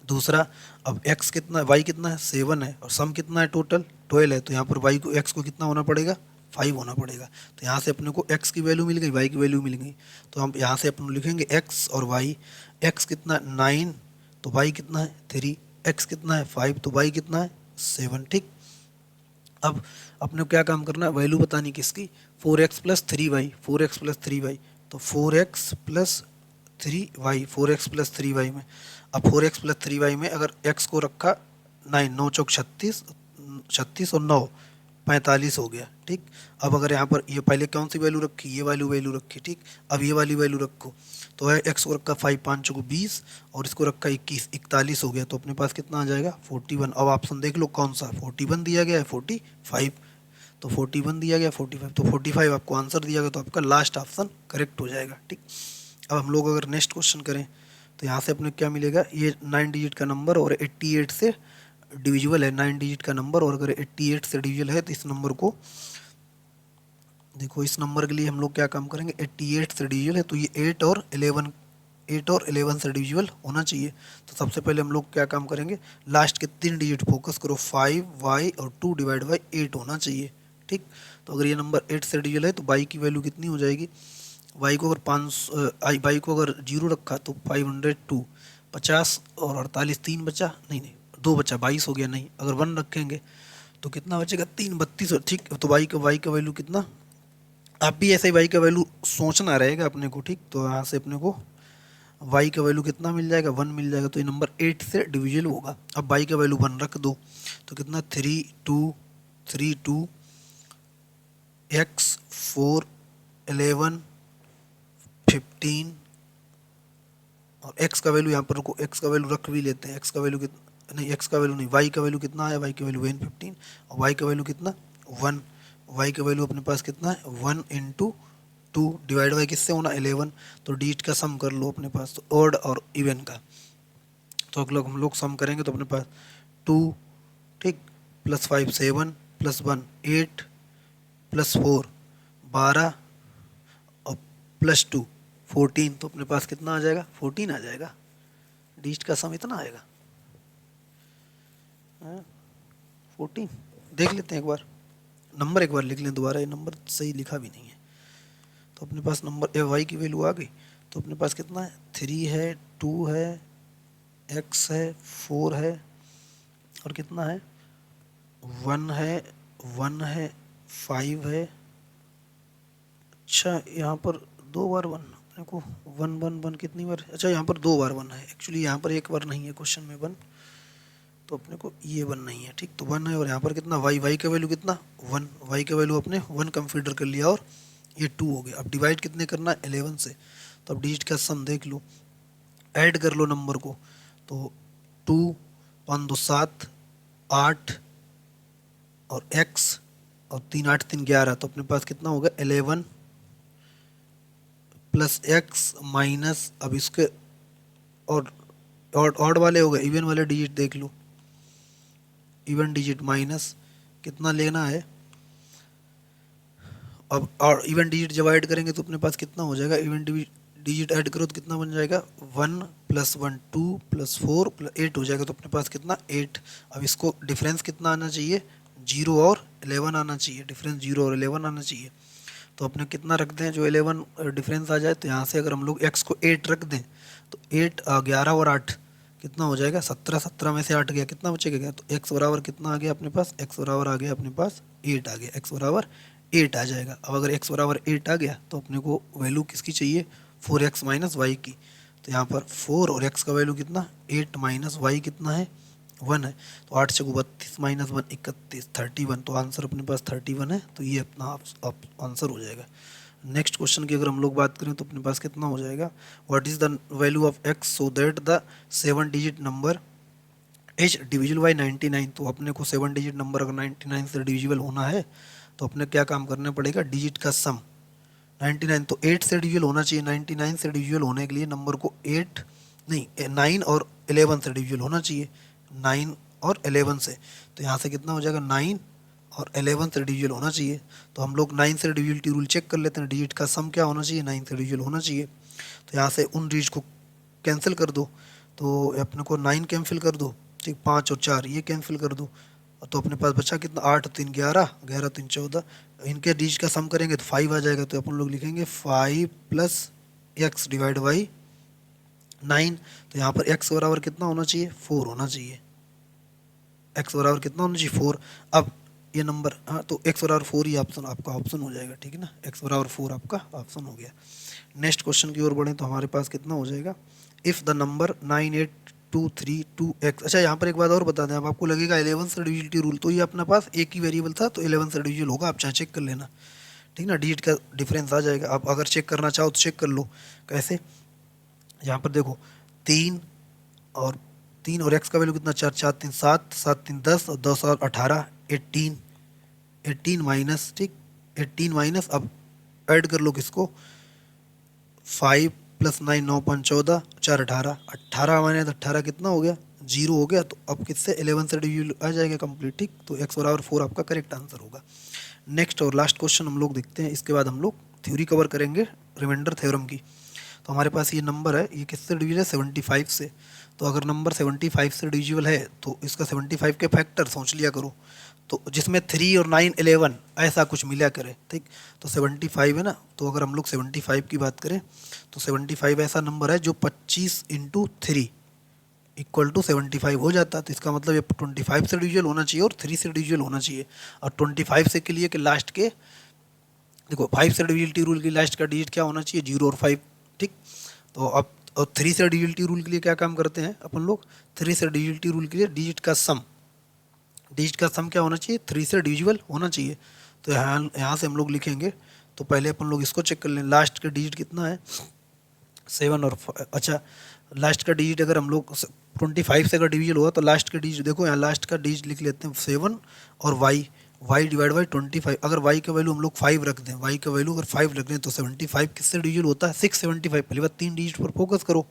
दूसरा, अब x कितना है, y कितना है 7 है, और सम कितना है टोटल 12 है, तो यहाँ पर x को कितना होना पड़ेगा 5 होना पड़ेगा। तो यहाँ से अपने को x की वैल्यू मिल गई, y की वैल्यू मिल गई, तो हम यहाँ से अपन लिखेंगे x और y, x कितना है 9, तो y कितना है 3, x कितना है 5, तो y कितना है 7, ठीक। अब अपने को क्या काम करना है, वैल्यू बतानी किसकी, 4x + 3y, 4x + 3y, तो 4x + 3y, 4x + 3y में, अब 4x + 3y में अगर x को रखा 9, 9 चौक 36, 36 और 9 45 हो गया, ठीक। अब अगर यहाँ पर ये पहले कौन सी वैल्यू रखी, ये वाली वैल्यू रखी, ठीक। अब ये वाली वैल्यू रखो, तो है x को रखा 5 5 चौक 20 और इसको रखा 21, 41 हो गया, तो अपने पास कितना आ जाएगा 41। अब ऑप्शन देख लो कौन सा 41 दिया गया है 45, तो 41 दिया गया 45, तो 45 आपको आंसर दिया गया, तो आपका लास्ट ऑप्शन करेक्ट हो जाएगा, ठीक। अब हम लोग अगर नेक्स्ट क्वेश्चन करें तो यहाँ से अपने क्या मिलेगा, ये 9 डिजिट का नंबर और 88 से डिविजिबल है, 9 डिजिट का नंबर और अगर 88 से डिविजिबल है, तो इस नंबर को देखो, इस नंबर के लिए हम लोग क्या काम करेंगे, 88 से डिविजिबल है, तो ये 8 और 11 से डिविजिबल होना चाहिए। तो सबसे पहले हम लोग क्या काम करेंगे, लास्ट के 3 डिजिट फोकस करो, 5y और 2 / 8 होना चाहिए, ठीक। तो अगर ये नंबर 8 से डिविजिबल है तो y की वैल्यू कितनी हो जाएगी, y को अगर 0 रखा तो 502, 50 और 48, 3 बचा, नहीं नहीं 2 बचा, 22 हो गया, नहीं अगर 1 रखेंगे तो कितना बचेगा 3 32, ठीक। तो y का वैल्यू कितना, आप भी ऐसे ही y का वैल्यू सोचना रहेगा अपने को, ठीक। तो यहाँ से अपने को y का वैल्यू कितना मिल जाएगा 1 मिल जाएगा, तो ये नंबर 8 से डिविजिबल होगा। अब y का वैल्यू 1 रख दो, तो कितना 3 2 x 4 11 15 और x का वैल्यू यहाँ पर रुको, x का वैल्यू रख भी लेते हैं, x का वैल्यू कितना, नहीं x का वैल्यू नहीं, y का वैल्यू कितना है, y का वैल्यू 15 और y का वैल्यू कितना 1, y का वैल्यू अपने पास कितना है 1 × 2 डिवाइड बाई किससे होना 11, तो डिजिट का सम कर लो अपने पास, तो ऑड और इवन का, तो अगला हम लोग सम करेंगे तो अपने पास 2, ठीक, +5 7 +1 8 +4 12 और +2 14, तो अपने पास कितना आ जाएगा 14 आ जाएगा, डिजिट का सम इतना आएगा 14। देख लेते हैं एक बार, नंबर एक बार लिख लें दोबारा, ये नंबर सही लिखा भी नहीं है। तो अपने पास नंबर वाई की वैल्यू आ गई, तो अपने पास कितना है 3 है 2 है x है 4 है और कितना है 1 है 5 है। अच्छा यहाँ पर 2 बार 1, अपने को 1 1 1 कितनी बार, अच्छा यहाँ पर 2 बार 1 है, एक्चुअली यहाँ पर एक बार नहीं है क्वेश्चन में 1, तो अपने को ये 1 नहीं है, ठीक। तो 1 है और यहाँ पर कितना y का वैल्यू कितना 1, y का वैल्यू अपने 1 कंसीडर कर लिया और ये 2 हो गया। अब डिवाइड कितने करना है 11 से, तो अब डिजिट का सम देख लो, ऐड कर लो नंबर को, तो 2 5 2 7 8 और x और 3 8 3 11, तो अपने पास कितना होगा 11 प्लस एक्स माइनस, अब इसके और ऑड वाले हो गए, इवन वाले डिजिट देख लो, इवन डिजिट माइनस कितना लेना है, अब और इवन डिजिट जब ऐड करेंगे तो अपने पास कितना हो जाएगा, इवन डिजिट ऐड करो तो कितना बन जाएगा 1 + 1 2 + 4 + 8 हो जाएगा, तो अपने पास कितना 8। अब इसको डिफरेंस कितना आना चाहिए, 0 और 11 आना चाहिए, डिफरेंस 0 और 11 आना चाहिए। तो अपने कितना रख दें, जो 11 डिफरेंस आ जाए, तो यहाँ से अगर हम लोग x को 8 रख दें तो 8 11 और 8 कितना हो जाएगा 17, 17 में से 8 गया, कितना बचेगा क्या, तो x बराबर कितना आ गया अपने पास, x बराबर आ गया अपने पास 8 आ गया, x बराबर 8 आ जाएगा। अब अगर x बराबर 8 आ गया तो अपने को वैल्यू किसकी चाहिए, 4x - y की, तो यहाँ पर 4 और x का वैल्यू कितना 8 - y कितना है 1 है, तो 8 × 32 - 1 31 31, तो आंसर अपने पास 31 है, तो ये अपना आंसर हो जाएगा। नेक्स्ट क्वेश्चन की अगर हम लोग बात करें तो अपने पास कितना हो जाएगा, what is the value of x so that the 7 digit number h divisible by 99, तो अपने को 7 डिजिट नंबर अगर 99 से डिविजिबल होना है तो अपने क्या काम करना पड़ेगा, डिजिट का सम 99, तो 8 से डिविजिबल होना चाहिए, 99 से डिविजिबल होने के लिए नंबर को 8 नहीं 9 और 11 से डिविजिबल होना चाहिए, 9 और 11 से, तो यहाँ से कितना हो जाएगा 9 और 11 से डिविजिबल होना चाहिए, तो हम लोग 9 से डिविजिबिलिटी रूल चेक कर लेते हैं, डिजिट का सम क्या होना चाहिए 9 से डिविजिबल होना चाहिए, तो यहाँ से उन डिजिट को कैंसिल कर दो, तो अपने को 9 कैंसिल कर दो, ठीक 5 और 4 ये कैंसिल कर दो, तो अपने पास बचा कितना 8 3 11 11 3 14, इनके डिजिट का सम करेंगे तो 5 आ जाएगा, तो अपन लोग लिखेंगे 5 + x डिवाइड बाई 9, तो यहाँ पर x बराबर कितना होना चाहिए 4 होना चाहिए, x बराबर कितना होना चाहिए 4। अब ये नंबर, हाँ तो x बराबर 4 ही ऑप्शन आपका ऑप्शन हो जाएगा, ठीक है ना, x बराबर 4 आपका ऑप्शन हो गया। नेक्स्ट क्वेश्चन की ओर बढ़ें तो हमारे पास कितना हो जाएगा, इफ़ द नंबर 98232x, अच्छा यहाँ पर एक बात और बता दें, अब आपको लगेगा 11 से डिविजिबिलिटी रूल, तो ये अपने पास एक ही वेरिएबल था तो 11 से डिविजिबल होगा, आप चाहे चेक कर लेना, ठीक ना, डिजिट का डिफरेंस आ जाएगा। आप अगर चेक करना चाहो तो चेक कर लो, कैसे, यहाँ पर देखो 3 और 3 और x का वैल्यू कितना 4 4 3 7 7 3 10 और 10 और 18 18 18 माइनस, ठीक 18 माइनस, अब ऐड कर लो किसको 5 + 9 9 5 14 4 18 18 माइनस 18 कितना हो गया 0 हो गया, तो अब किससे 11 से डिविजिबल आ जाएगा कंप्लीट, ठीक, तो x बराबर 4 आपका करेक्ट आंसर होगा। नेक्स्ट और लास्ट क्वेश्चन हम लोग देखते हैं, इसके बाद हम लोग थ्योरी कवर करेंगे रिमाइंडर थ्योरम की। तो हमारे पास ये नंबर है, ये किससे डिविजिबल है 75 से, तो अगर नंबर 75 से डिविजिबल है तो इसका 75 के फैक्टर सोच लिया करो, तो जिसमें 3 और 9 11 ऐसा कुछ मिला करे, ठीक, तो 75 है ना, तो अगर हम लोग 75 की बात करें तो 75 ऐसा नंबर है जो 25 × 3 = 75 हो जाता है, तो इसका मतलब ये 25 से डिविजिबल होना चाहिए और 3 से डिविजिबल होना चाहिए, और 25 से के लिए कि लास्ट के देखो 5 से डिविजिबिलिटी रूल की लास्ट का डिजिट क्या होना चाहिए 0 और 5, ठीक, तो अब और 3 से डिविजिबिलिटी रूल के लिए क्या काम करते हैं अपन लोग, 3 से डिविजिबिलिटी रूल के लिए डिजिट का सम क्या होना चाहिए 3 से डिविजिबल होना चाहिए, तो यहाँ से हम लोग लिखेंगे, तो पहले अपन लोग इसको चेक कर लें, लास्ट का डिजिट कितना है 7 और अच्छा लास्ट का डिजिट अगर हम लोग 25 से अगर डिविजिबल हुआ तो लास्ट का डिजिट देखो, यहाँ लास्ट का डिजिट लिख लेते हैं 7 और y डिवाइड बाई 25, अगर y का वैल्यू हम लोग 5 रख दें, y का वैल्यू अगर 5 रख दें तो 75 किससे डिविजिबल होता है 675, पहली बात 3 डिजिट पर फोकस करो,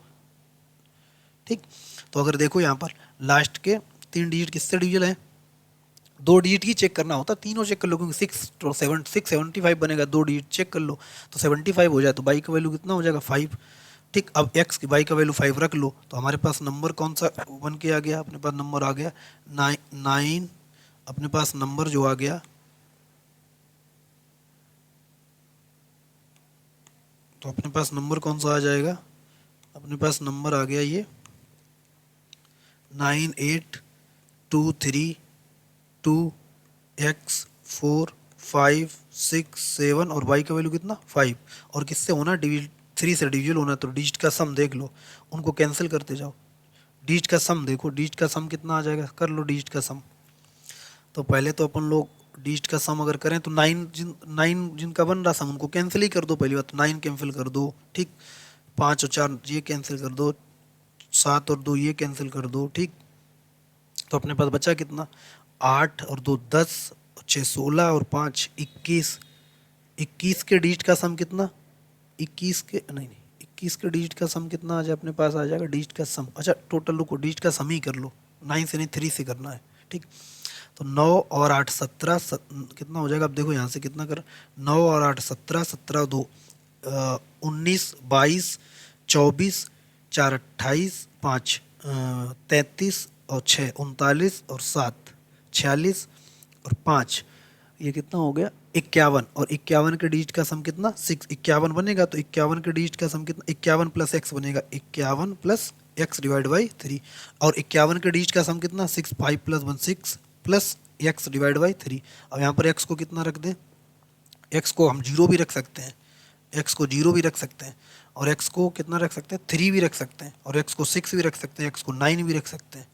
ठीक, तो अगर देखो यहाँ पर लास्ट के 3 डिजिट किससे डिविजिबल है, 2 डिजिट ही चेक करना होता, तीनों चेक कर लो क्योंकि 675 बनेगा, 2 डिजिट चेक कर लो तो 75 हो जाए, तो y का वैल्यू कितना हो जाएगा 5, ठीक, अब x की y का वैल्यू 5 रख लो, तो हमारे पास नंबर कौन सा बन के आ गया, अपने पास नंबर आ गया 9, अपने पास नंबर जो आ गया, तो अपने पास नंबर कौन सा आ जाएगा, अपने पास नंबर आ गया ये 98232x 4 5 6 7 और y का वैल्यू कितना 5, और किससे होना 3 से डिविजिबल होना, तो डिजिट का सम देख लो, उनको कैंसिल करते जाओ, डिजिट का सम देखो, डिजिट का सम कितना आ जाएगा, कर लो डिजिट का सम, तो पहले तो अपन लोग डिजिट का सम अगर करें तो 9 जिनका बन रहा सम उनको कैंसिल ही कर दो, पहली बात तो 9 कैंसिल कर दो, ठीक, 5 और 4 ये कैंसिल कर दो, 7 और 2 ये कैंसिल कर दो, ठीक। तो अपने पास बचा कितना, 8 और 2 10 और 6 16 और 5 21। 21 के डिजिट का सम कितना, 21 के नहीं नहीं 21 के डिजिट का सम कितना आ जाए अपने पास, आ जाएगा डिजिट का सम। अच्छा टोटल रुको, डिजिट का सम ही कर लो, 9 से नहीं 3 से करना है, ठीक। तो 9 और 8 17 कितना हो जाएगा, अब देखो यहाँ से कितना कर, 9 और 8 17, 17 और 2 19 22 24 4 28 5 33 और 6 39 और 7 46 और 5 ये कितना हो गया 51। और 51 के डिजिट का सम कितना 6, 51 बनेगा तो 51 के डिजिट का सम कितना, 51 प्लस एक्स बनेगा, 51 प्लस एक्स डिवाइड बाई 3। और 51 के डिजिट का सम कितना 6, 5 plus 1 6 plus x divide by 3। अब यहाँ पर एक्स को कितना रख दें, एक्स को हम 0 भी रख सकते हैं, एक्स को 0 भी रख सकते हैं, और एक्स को कितना रख सकते हैं 3 भी रख सकते हैं, और एक्स को 6 भी रख सकते हैं, एक्स को 9 भी रख सकते हैं,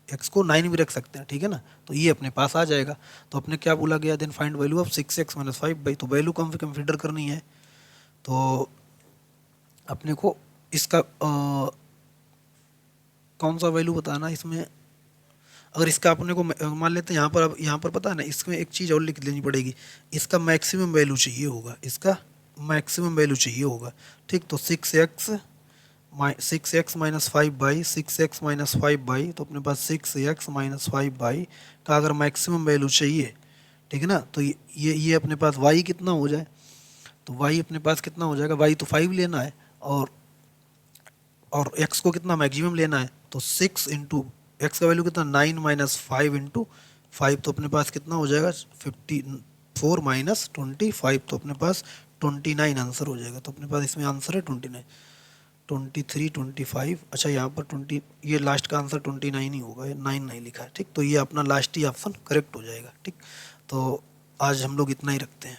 एक्स को 9 भी रख सकते हैं, ठीक है ना। तो ये अपने पास आ जाएगा। तो अपने क्या बोला गया, then find value of 6x minus 5 by, तो वैल्यू कम से कंसिडर करनी है। तो अपने को इसका कौन सा वैल्यू बताना है इसमें, अगर इसका अपने को मान लेते हैं यहाँ पर, अब यहाँ पर पता है ना, इसमें एक चीज़ और लिख लेनी पड़ेगी, इसका मैक्सिमम वैल्यू चाहिए होगा, इसका मैक्सिमम वैल्यू चाहिए होगा, ठीक। तो 6x minus 5 by 6x minus 5 by, तो अपने पास 6x माइनस 5 बाई का अगर मैक्सिमम वैल्यू चाहिए, ठीक है ना, तो ये अपने पास y कितना हो जाए, तो y अपने पास कितना हो जाएगा, y तो 5 लेना है, और x को कितना मैक्सिमम लेना है, तो 6 इंटू एक्स का वैल्यू कितना 9 माइनस 5 इंटू 5, तो अपने पास कितना हो जाएगा 54 माइनस 25, तो अपने पास 29 आंसर हो जाएगा। तो अपने पास इसमें आंसर है 29, 23 25। अच्छा यहाँ पर 20, ये लास्ट का आंसर 29 ही होगा, ये 9 नहीं लिखा है, ठीक। तो ये अपना लास्ट ही ऑप्शन करेक्ट हो जाएगा, ठीक। तो आज हम लोग इतना ही रखते हैं।